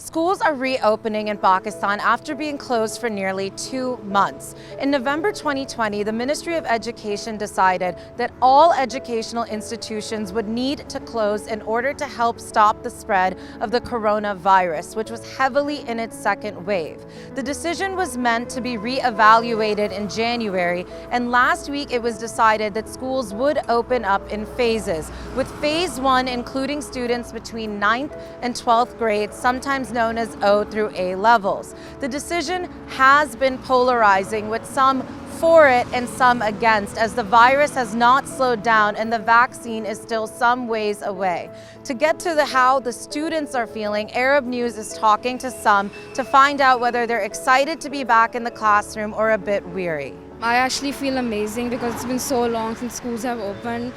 Schools are reopening in Pakistan after being closed for nearly 2 months. In November 2020, the Ministry of Education decided that all educational institutions would need to close in order to help stop the spread of the coronavirus, which was heavily in its second wave. The decision was meant to be re-evaluated in January, and last week it was decided that schools would open up in phases, with phase 1 including students between 9th and 12th grades, sometimes known as O through A levels. The decision has been polarizing, with some for it and some against, as the virus has not slowed down and the vaccine is still some ways away. To get to how the students are feeling, Arab News is talking to some to find out whether they're excited to be back in the classroom or a bit weary. I actually feel amazing because it's been so long since schools have opened,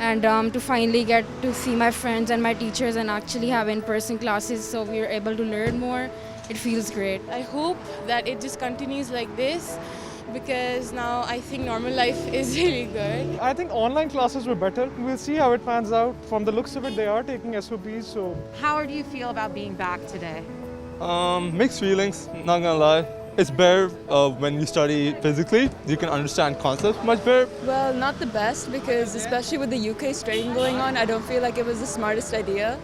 and to finally get to see my friends and my teachers and actually have in-person classes so we're able to learn more, it feels great. I hope that it just continues like this, because now I think normal life is really good. I think online classes were better. We'll see how it pans out. From the looks of it, they are taking SOPs, so... How do you feel about being back today? Mixed feelings, not gonna lie. It's better when you study physically. You can understand concepts much better. Well, not the best, because especially with the UK strain going on, I don't feel like it was the smartest idea.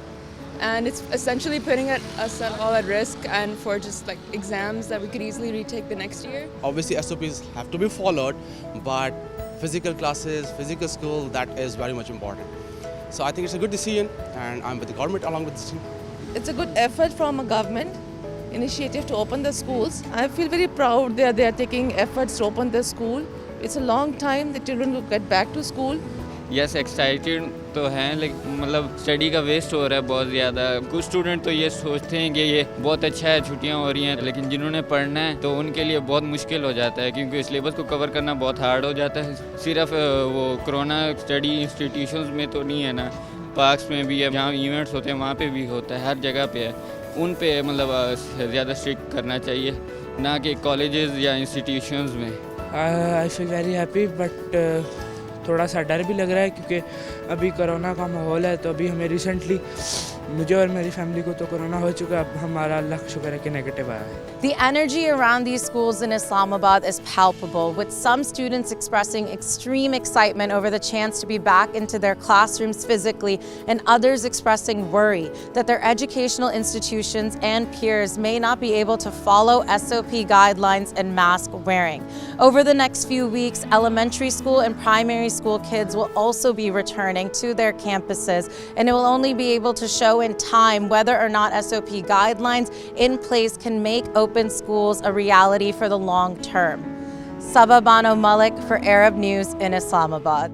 And it's essentially putting us all at risk, and for just like exams that we could easily retake the next year. Obviously SOPs have to be followed, but physical classes, physical school, that is very much important. So I think it's a good decision, and I'm with the government along with the team. It's a good effort from a government initiative to open the schools. I feel very proud that they are taking efforts to open the school. It's a long time the children will get back to school. Yes excited तो हैं, लेकिन मतलब study का waste हो रहा है बहुत ज़्यादा। कुछ स्टूडेंट तो ये सोचते हैं कि ये बहुत अच्छा है, छुट्टियां हो रही हैं, लेकिन जिन्होंने पढ़ना है तो उनके लिए बहुत मुश्किल हो जाता है, क्योंकि सिलेबस को कवर करना बहुत हार्ड हो जाता है। सिर्फ वो कोरोना स्टडी इंस्टीट्यूशंस में तो नहीं है ना, पार्क्स में भी है, जहाँ इवेंट्स होते हैं वहाँ पे भी होता है, हर जगह पे है। उन पे मतलब ज़्यादा स्ट्रिक्ट करना चाहिए, ना कि कॉलेजेस या इंस्टीट्यूशंस में। I feel very happy, but थोड़ा सा डर भी लग रहा है क्योंकि अभी कोरोना का माहौल है। तो अभी हमें रिसेंटली मुझे और मेरी फैमिली को तो कोरोना हो चुका है, अब हमारा अल्लाह का शुक्र है कि नेगेटिव आया है। The energy around these schools in Islamabad is palpable, with some students expressing extreme excitement over the chance to be back into their classrooms physically, and others expressing worry that their educational institutions and peers may not be able to follow SOP guidelines and mask wearing. Over the next few weeks, elementary school and primary school kids will also be returning to their campuses, and it will only be able to show in time whether or not SOP guidelines in place can make open schools a reality for the long term. Sabah Bano Malik for Arab News in Islamabad.